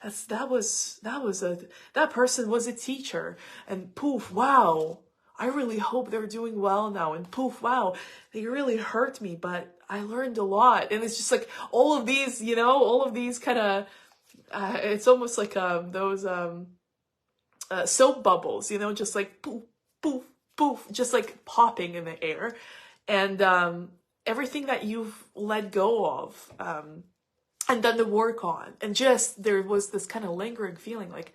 that person was a teacher. And poof, wow, I really hope they're doing well now. And poof, wow, they really hurt me, but I learned a lot. And it's just like all of these, all of these kind of, it's almost like those soap bubbles, just like poof, poof, poof, just like popping in the air. And everything that you've let go of and done the work on. And just there was this kind of lingering feeling like,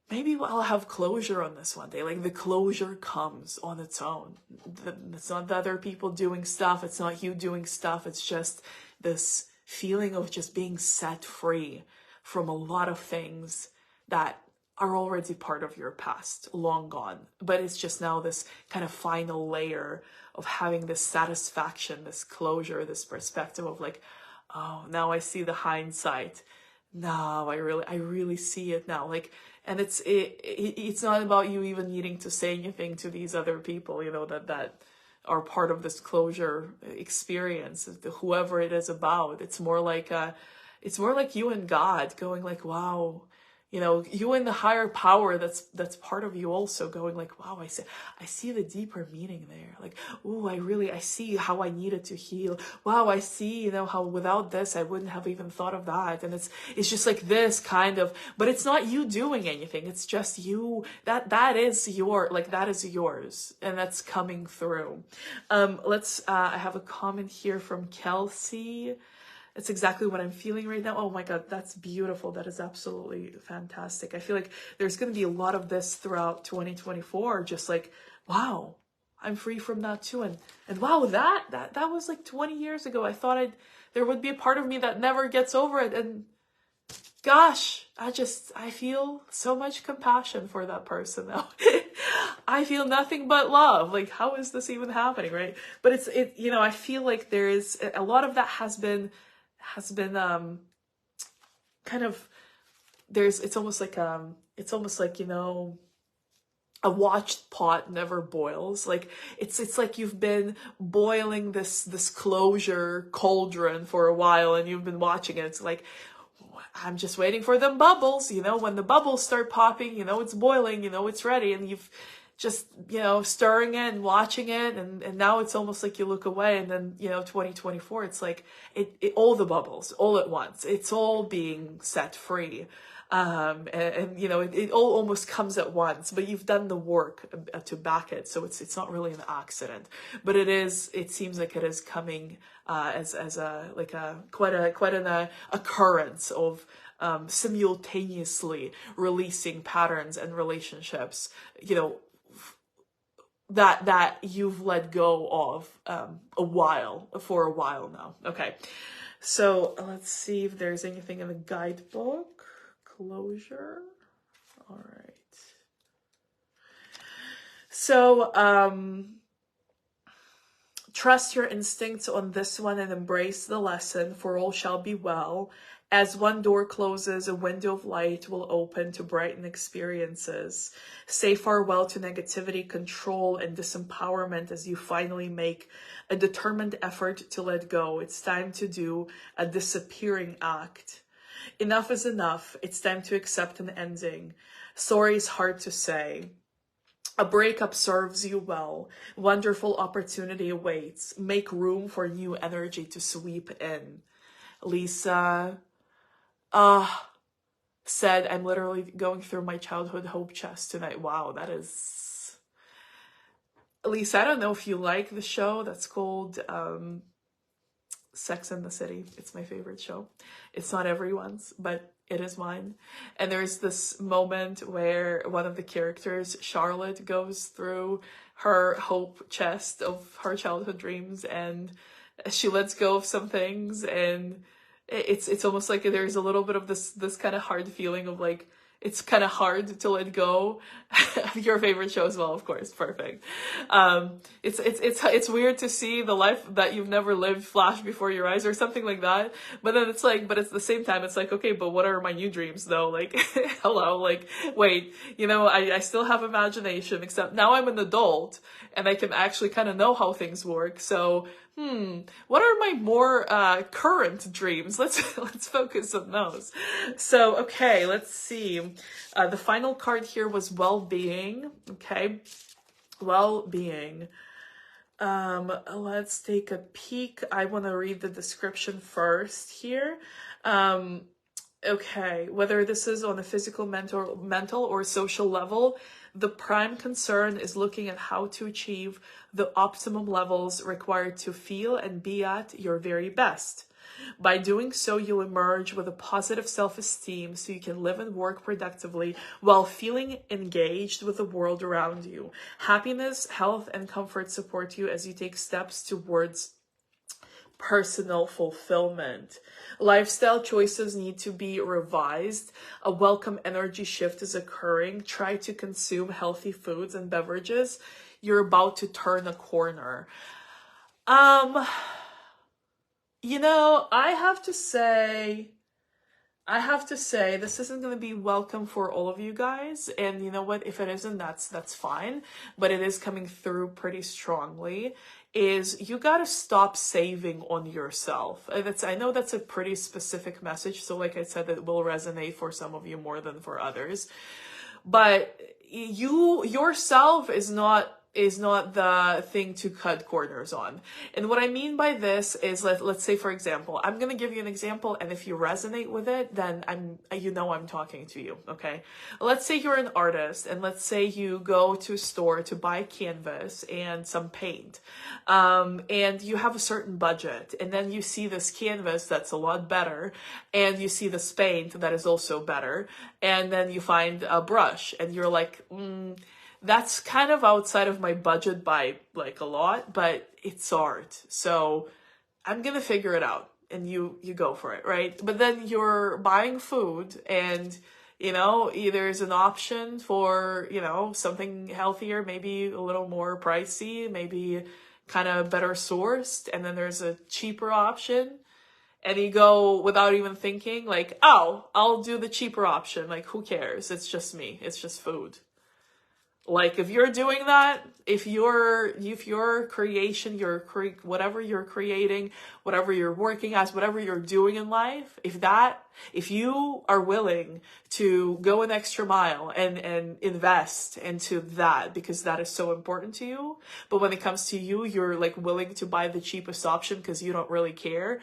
maybe I'll have closure on this one day. Like the closure comes on its own. It's not the other people doing stuff. It's not you doing stuff. It's just this feeling of just being set free from a lot of things that are already part of your past, long gone. But it's just now this kind of final layer of having this satisfaction, this closure, this perspective of like, oh, now I see the hindsight. Now I really see it now. Like, and it's not about you even needing to say anything to these other people, that are part of this closure experience, whoever it is about. It's more like you and God going like, wow, you and the higher power that's part of you also going like, wow, I see the deeper meaning there. Like, ooh, I see how I needed to heal. Wow, I see, how without this I wouldn't have even thought of that. And it's just like this kind of, but it's not you doing anything. It's just you, that is yours, and that's coming through. I have a comment here from Kelsey. It's exactly what I'm feeling right now. Oh my God, that's beautiful. That is absolutely fantastic. I feel like there's going to be a lot of this throughout 2024. Just like, wow, I'm free from that too. And wow, that was like 20 years ago. I thought there would be a part of me that never gets over it. And gosh, I feel so much compassion for that person now. I feel nothing but love. Like, how is this even happening, right? But I feel like there is a lot of that has been kind of, it's almost like, a watched pot never boils. Like, it's like you've been boiling this closure cauldron for a while, and you've been watching it. It's like, I'm just waiting for them bubbles. When the bubbles start popping, it's boiling, it's ready, and you've just, stirring it and watching it, and now it's almost like you look away, and then, 2024, it's like it all the bubbles all at once. It's all being set free. It all almost comes at once, but you've done the work to back it. So it's not really an accident, but it seems like it is coming, as quite an occurrence of, simultaneously releasing patterns and relationships, that you've let go of, for a while now. Okay. So let's see if there's anything in the guidebook. Closure. All right. So, trust your instincts on this one and embrace the lesson, for all shall be well. As one door closes, a window of light will open to brighten experiences. Say farewell to negativity, control, and disempowerment as you finally make a determined effort to let go. It's time to do a disappearing act. Enough is enough. It's time to accept an ending. Sorry is hard to say. A breakup serves you well. Wonderful opportunity awaits. Make room for new energy to sweep in. Lisa said, I'm literally going through my childhood hope chest tonight. Wow, that is... Lisa, I don't know if you like the show that's called Sex and the City. It's my favorite show. It's not everyone's, but it is mine. And there's this moment where one of the characters, Charlotte, goes through her hope chest of her childhood dreams, and she lets go of some things, and it's almost like there's a little bit of this kind of hard feeling of like, it's kind of hard to let go. Your favorite show as well, of course. Perfect. It's weird to see the life that you've never lived flash before your eyes or something like that. But then it's like, but at the same time, it's like, okay, but what are my new dreams though? Like, hello, like, wait, I still have imagination, except now I'm an adult and I can actually kind of know how things work. So, what are my more current dreams? Let's focus on those. So, okay, let's see. The final card here was well-being. Okay, well-being. Let's take a peek. I want to read the description first here. Okay, whether this is on a physical, mental, or social level, the prime concern is looking at how to achieve the optimum levels required to feel and be at your very best. By doing so, you'll emerge with a positive self-esteem so you can live and work productively while feeling engaged with the world around you. Happiness, health, and comfort support you as you take steps towards personal fulfillment. Lifestyle choices need to be revised. A welcome energy shift is occurring. Try to consume healthy foods and beverages. You're about to turn a corner. I have to say this isn't going to be welcome for all of you guys. And you know what? If it isn't, that's fine. But it is coming through pretty strongly. Is you got to stop saving on yourself. I know that's a pretty specific message. So like I said, it will resonate for some of you more than for others. But yourself is not the thing to cut corners on. And what I mean by this is, let's say, for example, I'm going to give you an example, and if you resonate with it, then I'm talking to you, okay? Let's say you're an artist, and let's say you go to a store to buy canvas and some paint, and you have a certain budget, and then you see this canvas that's a lot better, and you see this paint that is also better, and then you find a brush, and you're like, that's kind of outside of my budget by like a lot, but it's art. So I'm gonna figure it out, and you go for it, right? But then you're buying food, and there's an option for, something healthier, maybe a little more pricey, maybe kind of better sourced, and then there's a cheaper option, and you go without even thinking, like, oh, I'll do the cheaper option. Like, who cares? It's just me. It's just food. Like, if you're doing that, if your creation, whatever you're creating, whatever you're working as, whatever you're doing in life, if you are willing to go an extra mile and invest into that, because that is so important to you, but when it comes to you, you're like willing to buy the cheapest option because you don't really care,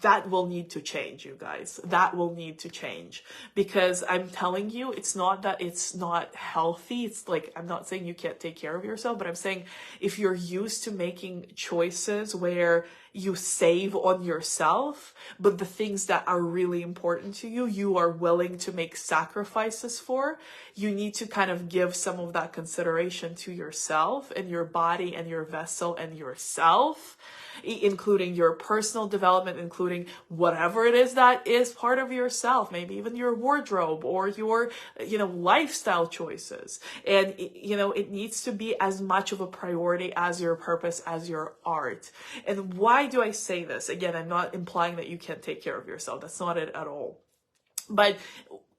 that will need to change, you guys. That will need to change, because I'm telling you, it's not that it's not healthy. It's like, I'm not saying you can't take care of yourself, but I'm saying if you're used to making choices where you save on yourself, but the things that are really important to you, you are willing to make sacrifices for, you need to kind of give some of that consideration to yourself and your body and your vessel and yourself, including your personal development, including whatever it is that is part of yourself, maybe even your wardrobe or your, lifestyle choices. And, it needs to be as much of a priority as your purpose, as your art. And why do I say this? Again, I'm not implying that you can't take care of yourself. That's not it at all. But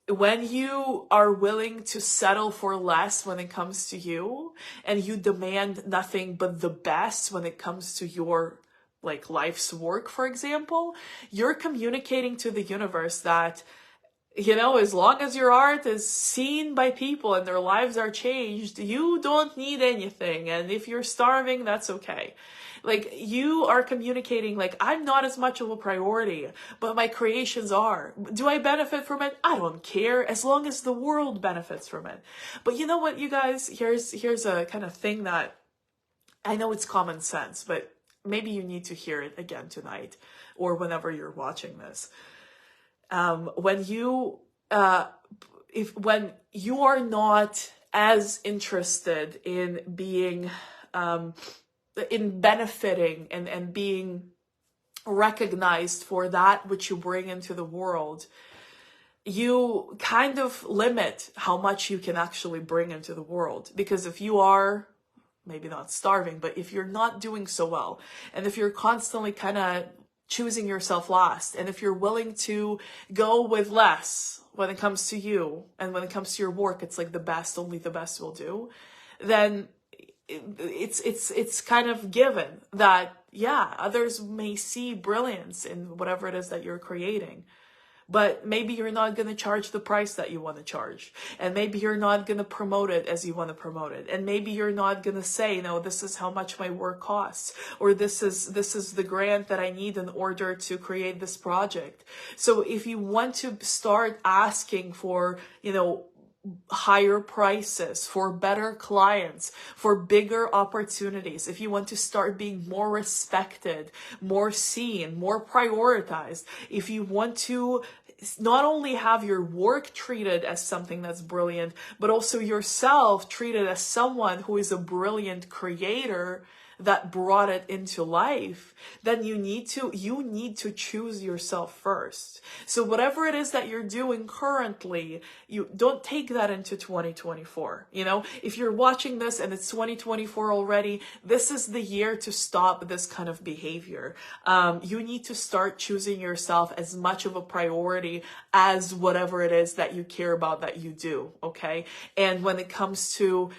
when you are willing to settle for less when it comes to you, and you demand nothing but the best when it comes to your like life's work, for example, you're communicating to the universe that, as long as your art is seen by people and their lives are changed, you don't need anything. And if you're starving, that's okay. Like, you are communicating, like, I'm not as much of a priority, but my creations are. Do I benefit from it? I don't care, as long as the world benefits from it. But you know what, you guys? Here's a kind of thing that I know it's common sense, but maybe you need to hear it again tonight or whenever you're watching this. When you are not as interested in being in benefiting and being recognized for that which you bring into the world, you kind of limit how much you can actually bring into the world. Because if you are maybe not starving, but if you're not doing so well, and if you're constantly kind of choosing yourself last, and if you're willing to go with less when it comes to you, and when it comes to your work, it's like the best, only the best will do, then it's kind of given that, yeah, others may see brilliance in whatever it is that you're creating. But maybe you're not going to charge the price that you want to charge. And maybe you're not going to promote it as you want to promote it. And maybe you're not going to say, no, this is how much my work costs. Or this is the grant that I need in order to create this project. So if you want to start asking for, higher prices, for better clients, for bigger opportunities, if you want to start being more respected, more seen, more prioritized, if you want to not only have your work treated as something that's brilliant, but also yourself treated as someone who is a brilliant creator that brought it into life, then you need to choose yourself first. So whatever it is that you're doing currently, you don't take that into 2024. If you're watching this and it's 2024 already, this is the year to stop this kind of behavior. You need to start choosing yourself as much of a priority as whatever it is that you care about that you do. Okay. And when it comes to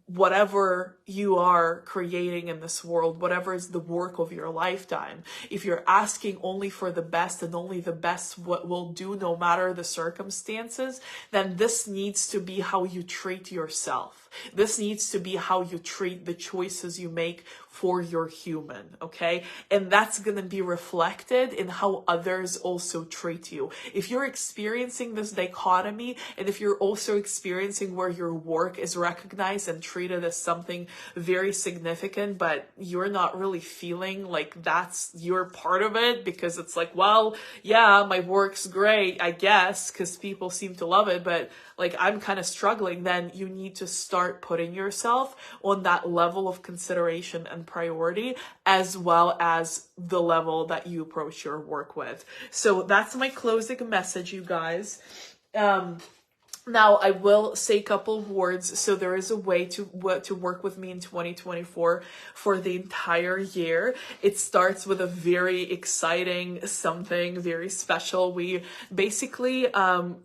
whatever you are creating in this world, whatever is the work of your lifetime, if you're asking only for the best and only the best what will do no matter the circumstances, then this needs to be how you treat yourself. This needs to be how you treat the choices you make for your human, okay? And that's gonna be reflected in how others also treat you. If you're experiencing this dichotomy, and if you're also experiencing where your work is recognized and treated as something very significant, but you're not really feeling like that's your part of it, because it's like, well, yeah, my work's great, I guess, because people seem to love it, but like I'm kind of struggling, then you need to start putting yourself on that level of consideration and priority, as well as the level that you approach your work with. So that's my closing message, you guys. Now, I will say a couple of words. So there is a way to work with me in 2024 for the entire year. It starts with a very exciting something, very special. We basically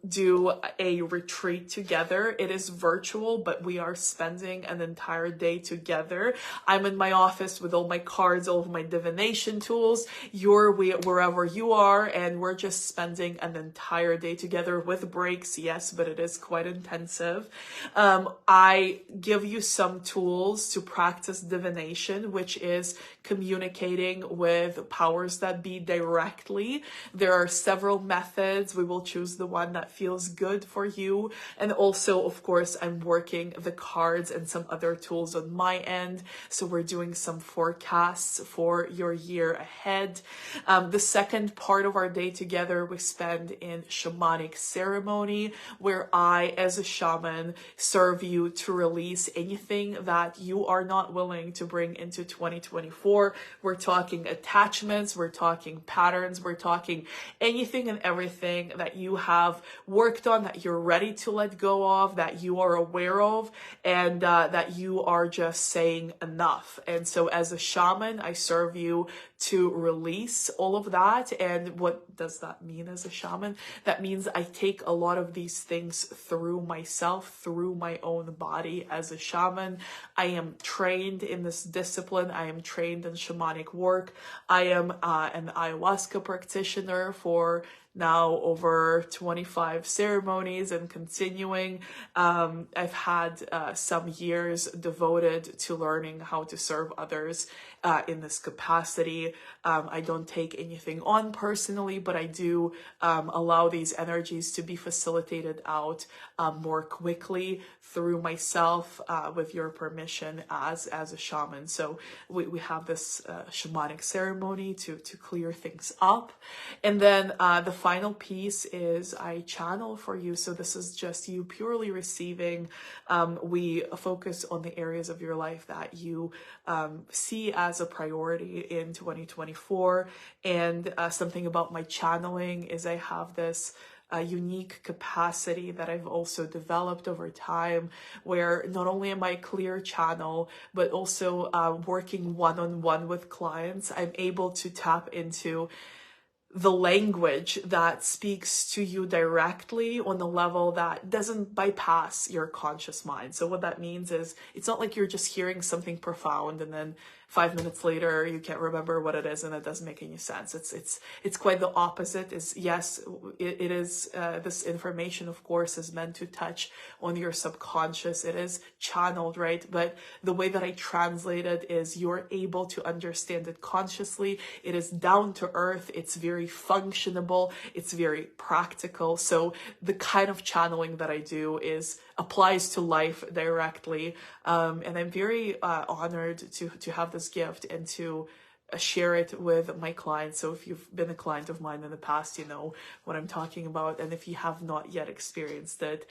do a retreat together. It is virtual, but we are spending an entire day together. I'm in my office with all my cards, all of my divination tools. You're wherever you are, and we're just spending an entire day together with breaks, yes, but it is quite intensive. I give you some tools to practice divination, which is communicating with powers that be directly. There are several methods. We will choose the one that feels good for you. And also, of course, I'm working the cards and some other tools on my end. So we're doing some forecasts for your year ahead. The second part of our day together, we spend in shamanic ceremony, where I, as a shaman, serve you to release anything that you are not willing to bring into 2024. We're talking attachments, we're talking patterns, we're talking anything and everything that you have worked on, that you're ready to let go of, that you are aware of, and that you are just saying enough. And so as a shaman, I serve you to release all of that. And what does that mean as a shaman? That means I take a lot of these things through myself, through my own body. As a shaman, I am trained in this discipline. I am trained in shamanic work. I am an ayahuasca practitioner for now over 25 ceremonies and continuing. I've had some years devoted to learning how to serve others in this capacity. I don't take anything on personally, but I do allow these energies to be facilitated out more quickly through myself with your permission as a shaman. So we have this shamanic ceremony to clear things up. And then the final piece is I channel for you. So this is just you purely receiving. We focus on the areas of your life that you see as a priority in 2024. And something about my channeling is I have this unique capacity that I've also developed over time, where not only am I a clear channel, but also working one-on-one with clients, I'm able to tap into the language that speaks to you directly on a level that doesn't bypass your conscious mind. So what that means is it's not like you're just hearing something profound and then 5 minutes later you can't remember what it is and it doesn't make any sense. It's quite the opposite. Is yes, it is this information, of course, is meant to touch on your subconscious. It is channeled, right? But the way that I translate it is you're able to understand it consciously. It is down to earth. It's very functionable. It's very practical. So the kind of channeling that I do applies to life directly. And I'm very honored to have this gift and to share it with my clients. So if you've been a client of mine in the past, you know what I'm talking about. And if you have not yet experienced it,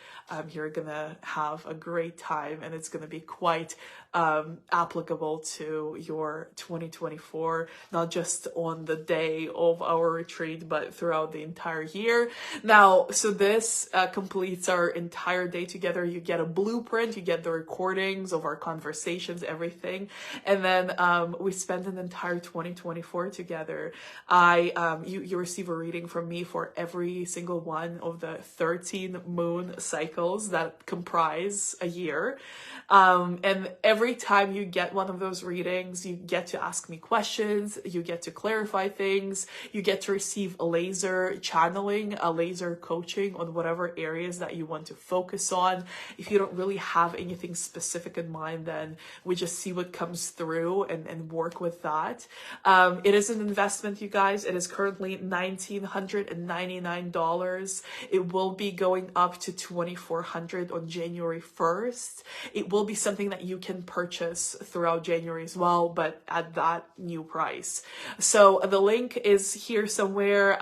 you're gonna have a great time, and it's gonna be quite applicable to your 2024, not just on the day of our retreat, but throughout the entire year. Now, so this completes our entire day together. You get a blueprint, you get the recordings of our conversations, everything. And then we spend an entire 2024 together, you receive a reading from me for every single one of the 13 moon cycles that comprise a year. And every time you get one of those readings, you get to ask me questions, you get to clarify things, you get to receive a laser channeling, a laser coaching on whatever areas that you want to focus on. If you don't really have anything specific in mind, then we just see what comes through and work with that. It is an investment, you guys. It is currently $1,999. It will be going up to $2,400 on January 1st. It will be something that you can purchase throughout January as well, but at that new price. So the link is here somewhere.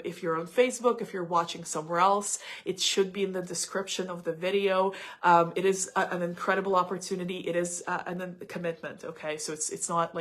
If you're on Facebook, if you're watching somewhere else, it should be in the description of the video. It is an incredible opportunity. It is a commitment. Okay, so it's not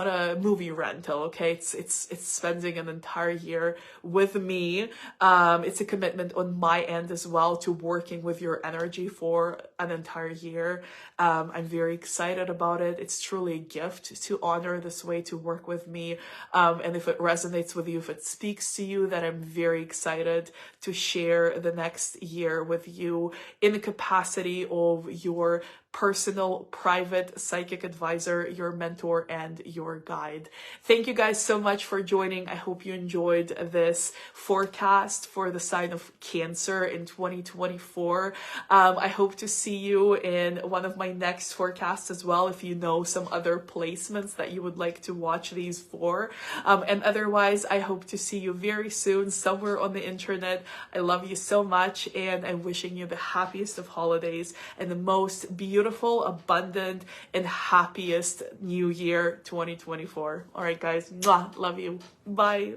a movie rental, okay? It's spending an entire year with me. It's a commitment on my end as well to working with your energy for an entire year. I'm very excited about it. It's truly a gift to honor this way to work with me. And if it resonates with you, if it speaks to you, then I'm very excited to share the next year with you in the capacity of your personal, private psychic advisor, your mentor, and your guide. Thank you guys so much for joining. I hope you enjoyed this forecast for the sign of Cancer in 2024. I hope to see you in one of my next forecasts as well, if you know some other placements that you would like to watch these for. And otherwise, I hope to see you very soon somewhere on the internet. I love you so much, and I'm wishing you the happiest of holidays and the most beautiful, abundant, and happiest new year 2024. All right, guys. Mwah, love you. Bye.